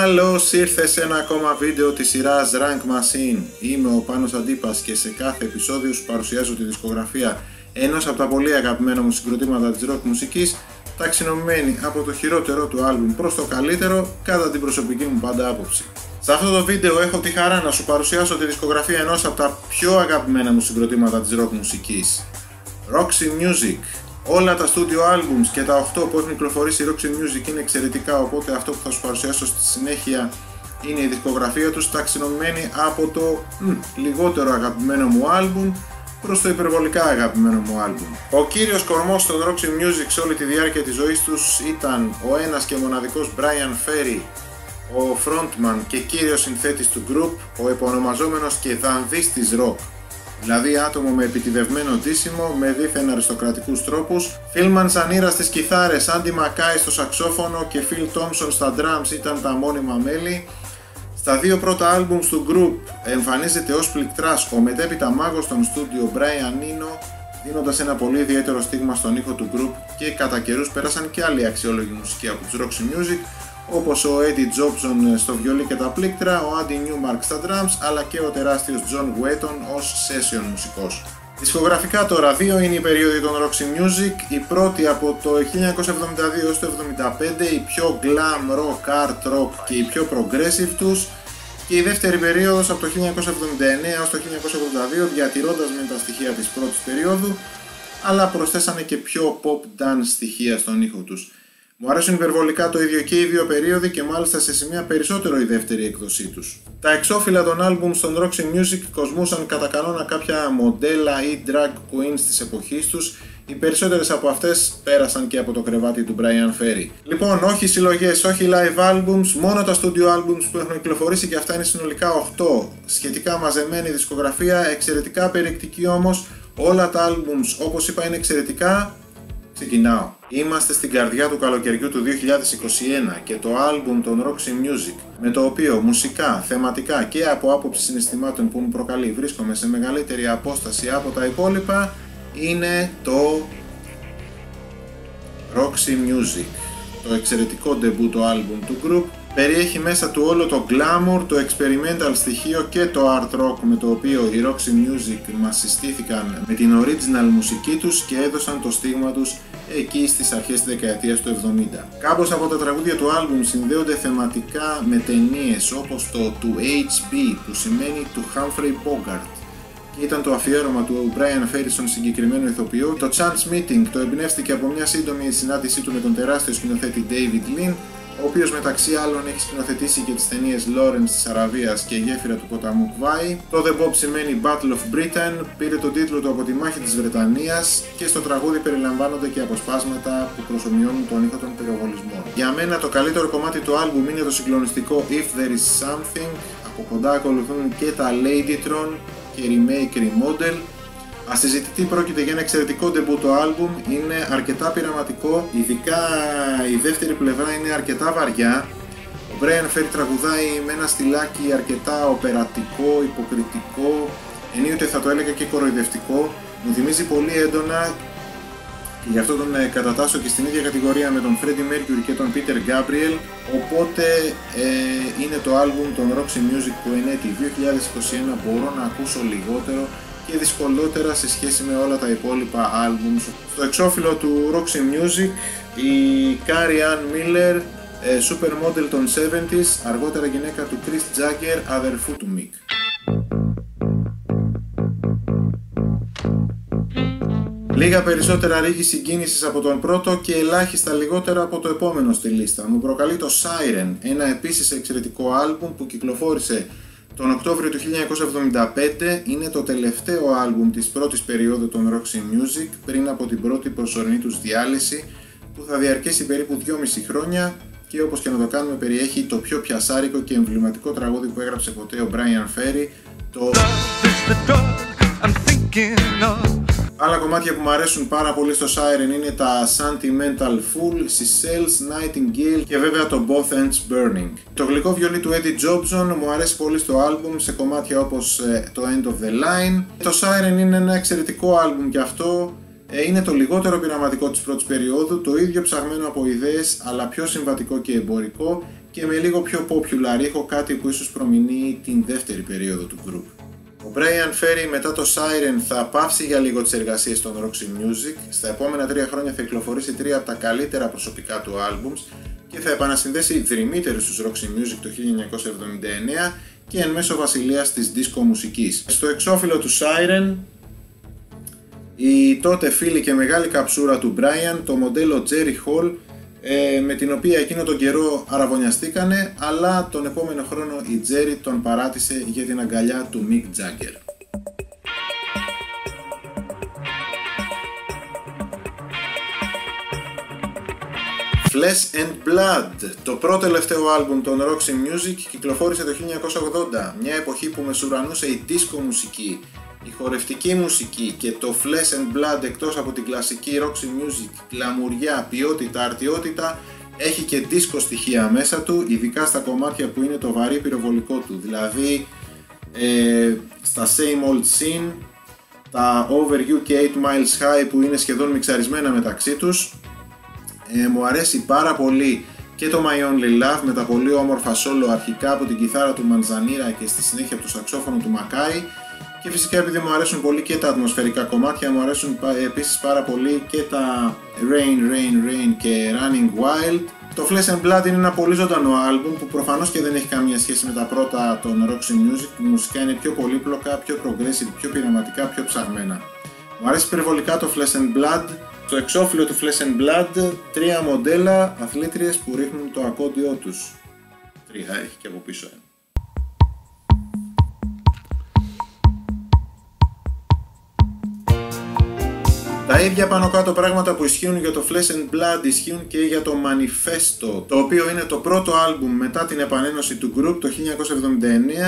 Καλώς ήρθε σε ένα ακόμα βίντεο της σειράς Rank Machine. Είμαι ο Πάνος Αντίπας και σε κάθε επεισόδιο σου παρουσιάζω τη δισκογραφία ενός από τα πολύ αγαπημένα μου συγκροτήματα της rock μουσικής, ταξινομημένη από το χειρότερο του άλμπουμ προς το καλύτερο, κατά την προσωπική μου πάντα άποψη. Σε αυτό το βίντεο έχω τη χαρά να σου παρουσιάσω τη δισκογραφία ενός από τα πιο αγαπημένα μου συγκροτήματα της rock μουσικής, Roxy Music. Όλα τα studio albums και τα 8 που έχουν κυκλοφορήσει η Roxy Music είναι εξαιρετικά, οπότε αυτό που θα σου παρουσιάσω στη συνέχεια είναι η δισκογραφία τους, ταξινομημένη από το λιγότερο αγαπημένο μου άλμπουμ προς το υπερβολικά αγαπημένο μου άλμπουμ. Ο κύριος κορμός των Roxy Music σε όλη τη διάρκεια της ζωής τους ήταν ο ένας και μοναδικός Bryan Ferry, ο frontman και κύριος συνθέτης του group, ο επωνομαζόμενος και δανδύς της rock. Δηλαδή άτομο με επιτηδευμένο ντύσιμο, με δίθεν αριστοκρατικούς τρόπους. Philman Sanira στις κιθάρες, Andy Mackay στο σαξόφωνο και Phil Thompson στα drums ήταν τα μόνιμα μέλη. Στα δύο πρώτα άλμπουμς του group εμφανίζεται ως πληκτράς ο μετέπειτα μάγος των στούντιο Brian Eno, δίνοντας ένα πολύ ιδιαίτερο στίγμα στον ήχο του group, και κατά καιρούς πέρασαν και άλλοι αξιόλογοι μουσικοί από τους Roxy Music, όπως ο Eddie Jobson στο βιολί και τα πλήκτρα, ο Andy Newmark στα drums, αλλά και ο τεράστιος John Wetton ως session μουσικός. Δισκογραφικά τώρα, δύο είναι οι περίοδοι των Roxy Music. Η πρώτη από το 1972 έως το 1975, η πιο glam rock, art rock και η πιο progressive τους, και η δεύτερη περίοδος από το 1979 έως το 1982, διατηρώντας με τα στοιχεία της πρώτης περίοδου, αλλά προσθέσανε και πιο pop dance στοιχεία στον ήχο τους. Μου αρέσουν υπερβολικά το ίδιο και οι δύο περίοδοι, και μάλιστα σε σημεία περισσότερο η δεύτερη έκδοσή τους. Τα εξώφυλλα των άλμπουμ στον Roxy Music κοσμούσαν κατά κανόνα κάποια μοντέλα ή drag queens της εποχής τους. Οι περισσότερες από αυτές πέρασαν και από το κρεβάτι του Bryan Ferry. Λοιπόν, όχι συλλογές, όχι live albums, μόνο τα studio albums που έχουν κυκλοφορήσει, και αυτά είναι συνολικά 8. Σχετικά μαζεμένη δισκογραφία, εξαιρετικά περιεκτική όμως. Όλα τα albums, όπως είπα, είναι εξαιρετικά. Ξεκινάω. Είμαστε στην καρδιά του καλοκαιριού του 2021 και το άλμπουμ των Roxy Music, με το οποίο μουσικά, θεματικά και από άποψη συναισθημάτων που μου προκαλεί βρίσκομαι σε μεγαλύτερη απόσταση από τα υπόλοιπα, είναι το Roxy Music. Το εξαιρετικό ντεμπούτο άλμπουμ του group περιέχει μέσα του όλο το glamour, το experimental στοιχείο και το art rock, με το οποίο οι Roxy Music μας συστήθηκαν με την original μουσική τους και έδωσαν το στίγμα τους εκεί στις αρχές της δεκαετίας του 70. Κάμπος από τα τραγούδια του άλμπουμ συνδέονται θεματικά με ταινίες όπως το του HB, που σημαίνει του Humphrey Bogart, και ήταν το αφιέρωμα του Bryan Ferry στον συγκεκριμένο ηθοποιό. Το Chance Meeting το εμπνεύστηκε από μια σύντομη συνάντησή του με τον τεράστιο σκηνοθέτη David Lean, ο οποίος μεταξύ άλλων έχει σκηνοθετήσει και τις ταινίες Lawrence της Αραβίας και Γέφυρα του ποταμού Kwai. Το The Bob σημαίνει Battle of Britain, πήρε τον τίτλο του από τη μάχη της Βρετανίας, και στο τραγούδι περιλαμβάνονται και αποσπάσματα που προσομοιώνουν τον ήχο των πυροβολισμών. Για μένα το καλύτερο κομμάτι του άλμπουμ είναι το συγκλονιστικό If There Is Something. Από κοντά ακολουθούν και τα Ladytron και Remake Remodel. Ασυζητητή πρόκειται για ένα εξαιρετικό ντεμπούτο άλμπουμ, είναι αρκετά πειραματικό, ειδικά η δεύτερη πλευρά είναι αρκετά βαριά. Ο Bryan Ferry τραγουδάει με ένα στυλάκι αρκετά οπερατικό, υποκριτικό, ενίοτε θα το έλεγα και κοροϊδευτικό. Μου θυμίζει πολύ έντονα, και γι' αυτό τον κατατάσσω και στην ίδια κατηγορία με τον Freddie Mercury και τον Peter Gabriel. Οπότε είναι το άλμπουμ των Roxy Music που εν έτη 2021 μπορώ να ακούσω λιγότερο και δυσκολότερα σε σχέση με όλα τα υπόλοιπα άλμπουμς. Στο εξώφυλλο του Roxy Music η Carrie Ann Miller, supermodel των 70s, αργότερα γυναίκα του Chris Jagger, αδερφού του Mick. Λίγα περισσότερα ρίγη συγκίνησης από τον πρώτο και ελάχιστα λιγότερα από το επόμενο στη λίστα. Μου προκαλεί το Siren, ένα επίσης εξαιρετικό άλμπουμ που κυκλοφόρησε τον Οκτώβριο του 1975. Είναι το τελευταίο άλμπουμ της πρώτης περίοδου των Roxy Music πριν από την πρώτη προσωρινή τους διάλυση, που θα διαρκέσει περίπου 2,5 χρόνια, και όπως και να το κάνουμε περιέχει το πιο πιασάρικο και εμβληματικό τραγούδι που έγραψε ποτέ ο Bryan Ferry, το Άλλα κομμάτια που μου αρέσουν πάρα πολύ στο Siren είναι τα Sentimental Fool, Seashells, Nightingale και βέβαια το Both Ends Burning. Το γλυκό βιολί του Eddie Jobson μου αρέσει πολύ στο άλμπουμ σε κομμάτια όπως το End of the Line. Το Siren είναι ένα εξαιρετικό άλμπουμ και αυτό. Είναι το λιγότερο πειραματικό της πρώτης περίοδου, το ίδιο ψαγμένο από ιδέες αλλά πιο συμβατικό και εμπορικό, και με λίγο πιο popular ήχο, κάτι που ίσως προμηνύει την δεύτερη περίοδο του group. Ο Brian Ferry μετά το Siren θα πάυσει για λίγο τις εργασίες των Roxy Music. Στα επόμενα 3 χρόνια θα κυκλοφορήσει 3 από τα καλύτερα προσωπικά του albums και θα επανασυνδέσει δρυμύτερους στους Roxy Music το 1979 και εν μέσω βασιλείας της disco μουσικής. Στο εξώφυλλο του Siren, η τότε φίλη και μεγάλη καψούρα του Brian, το μοντέλο Jerry Hall, με την οποία εκείνο τον καιρό αραβωνιαστήκανε, αλλά τον επόμενο χρόνο η Jerry τον παράτησε για την αγκαλιά του Mick Jagger. Flesh and Blood, το πρώτο τελευταίο άλμπουμ των Roxy Music, κυκλοφόρησε το 1980, μια εποχή που μεσουρανούσε η disco μουσική, η χορευτική μουσική και το Flesh and Blood, εκτός από την κλασική Roxy Music, κλαμουριά, ποιότητα, αρτιότητα, έχει και disco στοιχεία μέσα του, ειδικά στα κομμάτια που είναι το βαρύ πυροβολικό του, δηλαδή στα Same Old Scene, τα Over You και 8 Miles High που είναι σχεδόν μιξαρισμένα μεταξύ τους. Μου αρέσει πάρα πολύ και το My Only Love με τα πολύ όμορφα solo αρχικά από την κιθάρα του Manzanera και στη συνέχεια από το σαξόφωνο του Mackay, και φυσικά επειδή μου αρέσουν πολύ και τα ατμοσφαιρικά κομμάτια, μου αρέσουν επίσης πάρα πολύ και τα Rain Rain Rain και Running Wild. Το Flesh and Blood είναι ένα πολύ ζωντανό άλμπουμ που προφανώς και δεν έχει καμία σχέση με τα πρώτα των Roxy Music, που μουσικά είναι πιο πολύπλοκα, πιο progressive, πιο πειραματικά, πιο ψαγμένα. Μου αρέσει υπερβολικά το Flesh and Blood. Στο εξώφυλλο του Flesh and Blood, 3 μοντέλα αθλήτριες που ρίχνουν το ακόντιό τους. 3 έχει και από πίσω. Τα ίδια πάνω κάτω πράγματα που ισχύουν για το Flesh and Blood ισχύουν και για το Manifesto, το οποίο είναι το πρώτο άλμπουμ μετά την επανένωση του group το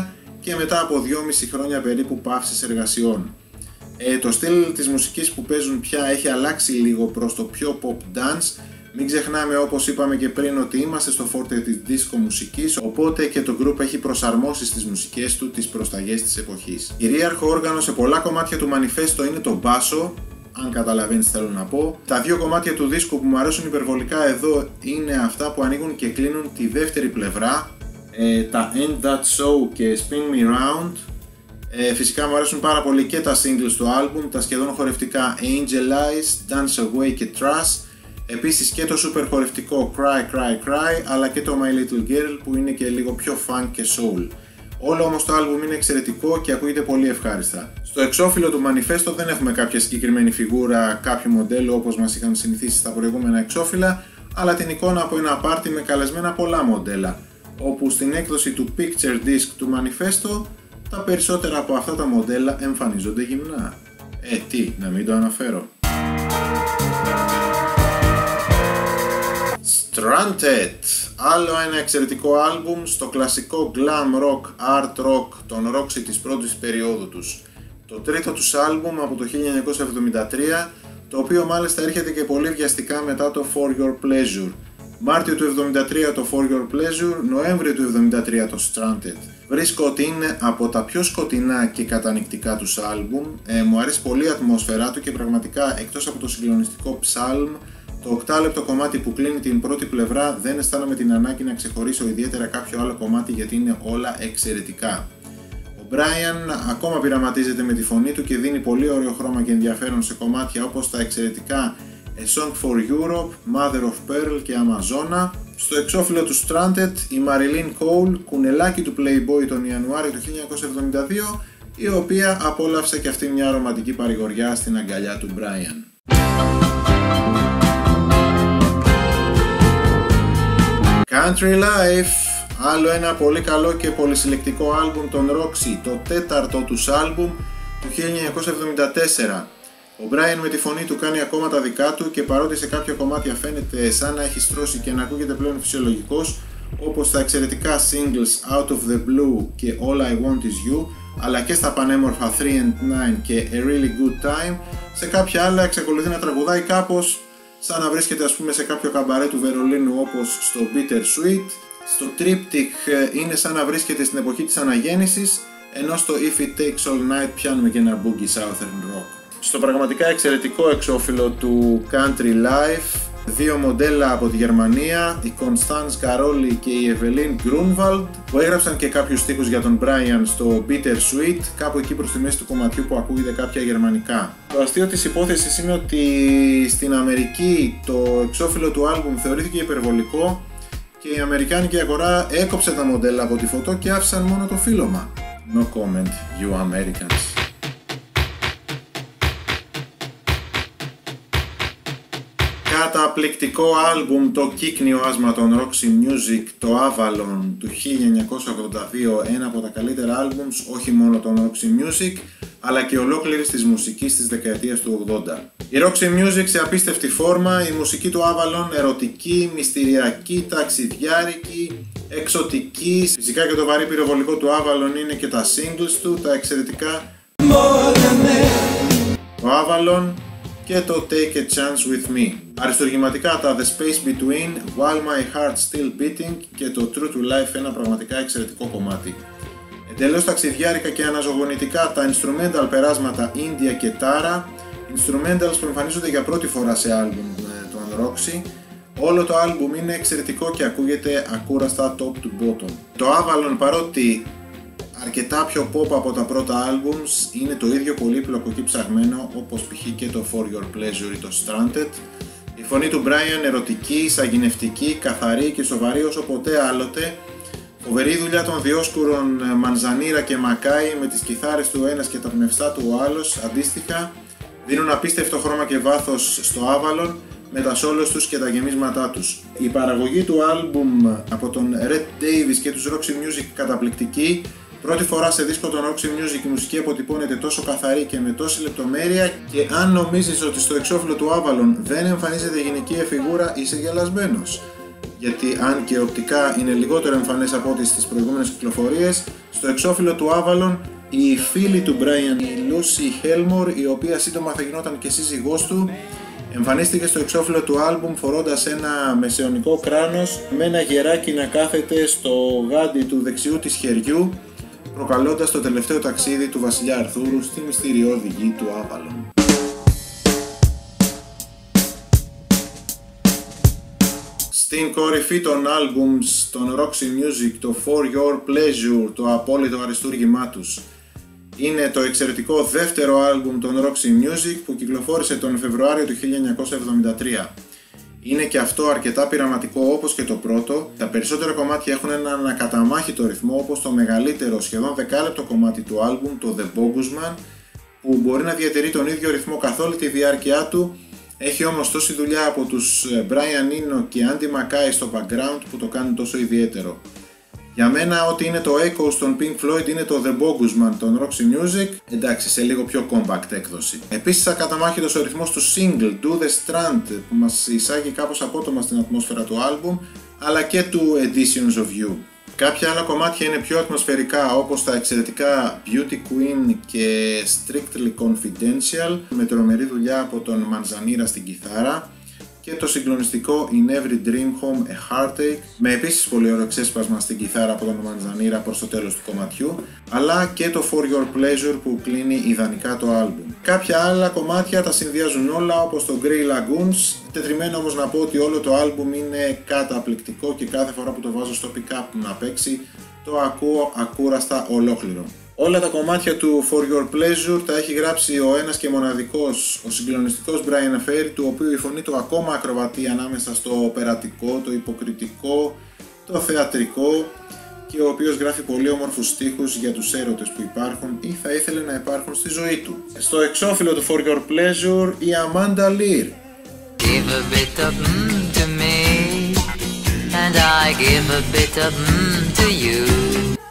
1979 και μετά από 2,5 χρόνια περίπου παύσης εργασιών. Το στυλ της μουσικής που παίζουν πια έχει αλλάξει λίγο προς το πιο pop dance. Μην ξεχνάμε, όπως είπαμε και πριν, ότι είμαστε στο φόρτε της disco μουσικής, οπότε και το group έχει προσαρμόσει στις μουσικές του τις προσταγές της εποχής. Κυρίαρχο όργανο σε πολλά κομμάτια του Manifesto είναι το μπάσο, αν καταλαβαίνεις τι θέλω να πω. Τα 2 κομμάτια του δίσκου που μου αρέσουν υπερβολικά εδώ είναι αυτά που ανοίγουν και κλείνουν τη δεύτερη πλευρά, τα End That Show και Spin Me Round. Φυσικά μου αρέσουν πάρα πολύ και τα singles του album, τα σχεδόν χορευτικά Angel Eyes, Dance Away και Trust, επίσης και το super χορευτικό Cry Cry Cry, αλλά και το My Little Girl που είναι και λίγο πιο funk και soul. Όλο όμως το album είναι εξαιρετικό και ακούγεται πολύ ευχάριστα. Στο εξώφυλλο του Manifesto δεν έχουμε κάποια συγκεκριμένη φιγούρα, κάποιο μοντέλο όπως μας είχαν συνηθίσει στα προηγούμενα εξώφυλλα, αλλά την εικόνα από ένα πάρτι με καλεσμένα πολλά μοντέλα, όπου στην έκδοση του Picture Disc του Manifesto τα περισσότερα από αυτά τα μοντέλα εμφανίζονται γυμνά. Τι, να μην το αναφέρω. Stranded, άλλο ένα εξαιρετικό άλμπουμ στο κλασικό glam rock, art rock των Roxy της πρώτης περίοδου τους. Το τρίτο τους άλμπουμ από το 1973, το οποίο μάλιστα έρχεται και πολύ βιαστικά μετά το For Your Pleasure. Μάρτιο του 1973 το For Your Pleasure, Νοέμβριο του 1973 το Stranded. Βρίσκω ότι είναι από τα πιο σκοτεινά και κατανυκτικά τους άλμπουμ, μου αρέσει πολύ η ατμόσφαιρά του και πραγματικά εκτός από το συγκλονιστικό Psalm, το 8λεπτο κομμάτι που κλείνει την πρώτη πλευρά δεν αισθάνομαι την ανάγκη να ξεχωρίσω ιδιαίτερα κάποιο άλλο κομμάτι γιατί είναι όλα εξαιρετικά. Ο Brian ακόμα πειραματίζεται με τη φωνή του και δίνει πολύ ωραίο χρώμα και ενδιαφέρον σε κομμάτια όπως τα εξαιρετικά A Song for Europe, Mother of Pearl και Amazona. Στο εξώφυλλο του Stranded, η Marilyn Cole, κουνελάκι του Playboy τον Ιανουάριο του 1972, η οποία απόλαυσε και αυτή μια ρομαντική παρηγοριά στην αγκαλιά του Brian. Country Life, άλλο ένα πολύ καλό και πολυσυλλεκτικό άλμπουμ των Roxy, το τέταρτο τους άλμπουμ του 1974. Ο Brian με τη φωνή του κάνει ακόμα τα δικά του και παρότι σε κάποια κομμάτια φαίνεται σαν να έχει στρώσει και να ακούγεται πλέον φυσιολογικός, όπως τα εξαιρετικά singles Out of the Blue και All I Want Is You, αλλά και στα πανέμορφα 3 and 9 και A Really Good Time, σε κάποια άλλα εξακολουθεί να τραγουδάει κάπως σαν να βρίσκεται ας πούμε σε κάποιο καμπαρέ του Βερολίνου όπως στο Bitter Sweet. Στο Triptych είναι σαν να βρίσκεται στην εποχή της αναγέννησης, ενώ στο If It Takes All Night πιάνουμε και ένα boogie Southern Rock. Στο πραγματικά εξαιρετικό εξώφυλλο του Country Life Δύο μοντέλα από τη Γερμανία, η Constance Caroli και η Evelyn Grunwald, που έγραψαν και κάποιους στίχους για τον Brian στο Bitter Sweet, κάπου εκεί προς τη μέση του κομματιού που ακούγεται κάποια γερμανικά. Το αστείο της υπόθεσης είναι ότι στην Αμερική το εξώφυλλο του άλμπουμ θεωρήθηκε υπερβολικό και η αμερικάνικη αγορά έκοψε τα μοντέλα από τη φωτό και άφησαν μόνο το φύλλωμα. No comment, you Americans. Καταπληκτικό άλμπουμ το κύκνιο άσμα των Roxy Music, το Avalon του 1982, ένα από τα καλύτερα άλμπουμς όχι μόνο των Roxy Music αλλά και ολόκληρης της μουσικής της δεκαετίας του 80. Η Roxy Music σε απίστευτη φόρμα, η μουσική του Avalon ερωτική, μυστηριακή, ταξιδιάρικη, εξωτική. Φυσικά και το βαρύ πυροβολικό του Avalon είναι και τα singles του, τα εξαιρετικά το Avalon και το Take a Chance With Me. Αριστουργηματικά τα The Space Between, While My Heart Still Beating και το True to Life, ένα πραγματικά εξαιρετικό κομμάτι. Εντελώς ταξιδιάρικα και αναζωογονητικά τα instrumental περάσματα India και Tara, instrumentals που εμφανίζονται για πρώτη φορά σε άλμπουμ των Roxy. Όλο το άλμπουμ είναι εξαιρετικό και ακούγεται ακούραστα top to bottom. Το Avalon, παρότι αρκετά πιο pop από τα πρώτα albums, είναι το ίδιο πολύπλοκο και ψαγμένο όπως π.χ. και το For Your Pleasure ή το Stranded. Η φωνή του Brian ερωτική, σαγηνευτική, καθαρή και σοβαρή όσο ποτέ άλλοτε. Φοβερή δουλειά των διόσκουρων Μανζανίρα και Μακάι με τις κιθάρες του ένας και τα πνευστά του ο άλλος αντίστοιχα δίνουν απίστευτο χρώμα και βάθος στο Avalon με τα σόλος τους και τα γεμίσματά τους. Η παραγωγή του άλμπουμ από τον Red Davies και τους Roxy Music καταπληκτική. Πρώτη φορά σε δίσκο των Roxy Music η μουσική αποτυπώνεται τόσο καθαρή και με τόση λεπτομέρεια και αν νομίζεις ότι στο εξώφυλλο του Avalon δεν εμφανίζεται γυναικεία φιγούρα είσαι γελασμένος. Γιατί αν και οπτικά είναι λιγότερο εμφανές από ό,τι στις προηγούμενες κυκλοφορίες, στο εξώφυλλο του Avalon η φίλη του Brian, η Lucy Helmore, η οποία σύντομα θα γινόταν και σύζυγός του, εμφανίστηκε στο εξώφυλλο του άλμπουμ φορώντας ένα μεσαιωνικό κράνος με ένα γεράκι να κάθεται στο γάντι του δεξιού της χεριού, προκαλώντας το τελευταίο ταξίδι του βασιλιά Αρθούρου στη μυστηριώδη γη του Avalon. Στην κορυφή των άλμπουμς των Roxy Music, το For Your Pleasure, το απόλυτο αριστούργημά τους, είναι το εξαιρετικό δεύτερο άλμπουμ των Roxy Music που κυκλοφόρησε τον Φεβρουάριο του 1973. Είναι και αυτό αρκετά πειραματικό όπως και το πρώτο. Τα περισσότερα κομμάτια έχουν έναν ακαταμάχητο ρυθμό, όπως το μεγαλύτερο σχεδόν δεκάλεπτο κομμάτι του άλμπουμ, το The Bogusman, που μπορεί να διατηρεί τον ίδιο ρυθμό καθ' όλη τη διάρκεια του. Έχει όμως τόση δουλειά από τους Brian Eno και Andy Mackay στο background που το κάνει τόσο ιδιαίτερο. Για μένα ό,τι είναι το Echo των Pink Floyd είναι το The Bogusman των Roxy Music, εντάξει, σε λίγο πιο compact έκδοση. Επίσης ακαταμάχητος ο ρυθμός του single Do The Strand που μας εισάγει κάπως απότομα στην ατμόσφαιρα του άλμπουμ, αλλά και του Editions of You. Κάποια άλλα κομμάτια είναι πιο ατμοσφαιρικά, όπως τα εξαιρετικά Beauty Queen και Strictly Confidential, με τρομερή δουλειά από τον Manzanera στην κιθάρα, και το συγκλονιστικό In Every Dream Home A Heartache, με επίσης πολύ ωραίο ξέσπασμα στην κιθάρα από τον Manzanera προς το τέλος του κομματιού, αλλά και το For Your Pleasure που κλείνει ιδανικά το άλμπουμ. Κάποια άλλα κομμάτια τα συνδυάζουν όλα, όπως το Grey Lagoons, τετριμένο όμως να πω ότι όλο το άλμπουμ είναι καταπληκτικό και κάθε φορά που το βάζω στο pick-up να παίξει το ακούω ακούραστα ολόκληρο. Όλα τα κομμάτια του For Your Pleasure τα έχει γράψει ο ένας και μοναδικός, ο συγκλονιστικός Brian Ferry, του οποίου η φωνή του ακόμα ακροβατεί ανάμεσα στο οπερατικό, το υποκριτικό, το θεατρικό, και ο οποίος γράφει πολύ όμορφους στίχους για τους έρωτες που υπάρχουν ή θα ήθελε να υπάρχουν στη ζωή του. Στο εξώφυλλο του For Your Pleasure η Amanda Lear. Give a bit of to me and I give a bit of to you.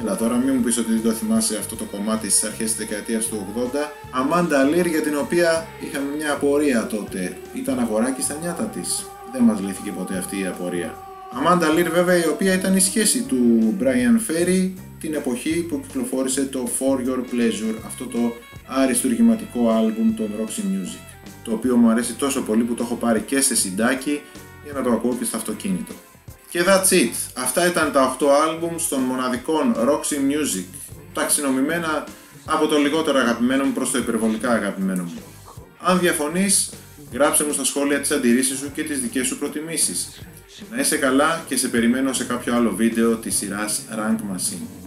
Έλα τώρα μην μου πεις ότι δεν το θυμάσαι αυτό το κομμάτι στις αρχές της δεκαετίας του 80. Amanda Lear, για την οποία είχαμε μια απορία τότε. Ήταν αγοράκι στα νιάτα της. Δεν μας λύθηκε ποτέ αυτή η απορία. Amanda Lear βέβαια, η οποία ήταν η σχέση του Brian Ferry την εποχή που κυκλοφόρησε το For Your Pleasure, αυτό το αριστουργηματικό άλμπουμ των Roxy Music, το οποίο μου αρέσει τόσο πολύ που το έχω πάρει και σε συντάκι για να το ακούω και στο αυτοκίνητο. Και that's it. Αυτά ήταν τα 8 άλμπουμ των μοναδικών Roxy Music, ταξινομημένα από το λιγότερο αγαπημένο μου προς το υπερβολικά αγαπημένο μου. Αν διαφωνείς, Γράψε μου στα σχόλια τις αντιρρήσεις σου και τις δικές σου προτιμήσεις. Να είσαι καλά και σε περιμένω σε κάποιο άλλο βίντεο της σειράς Rank Machine.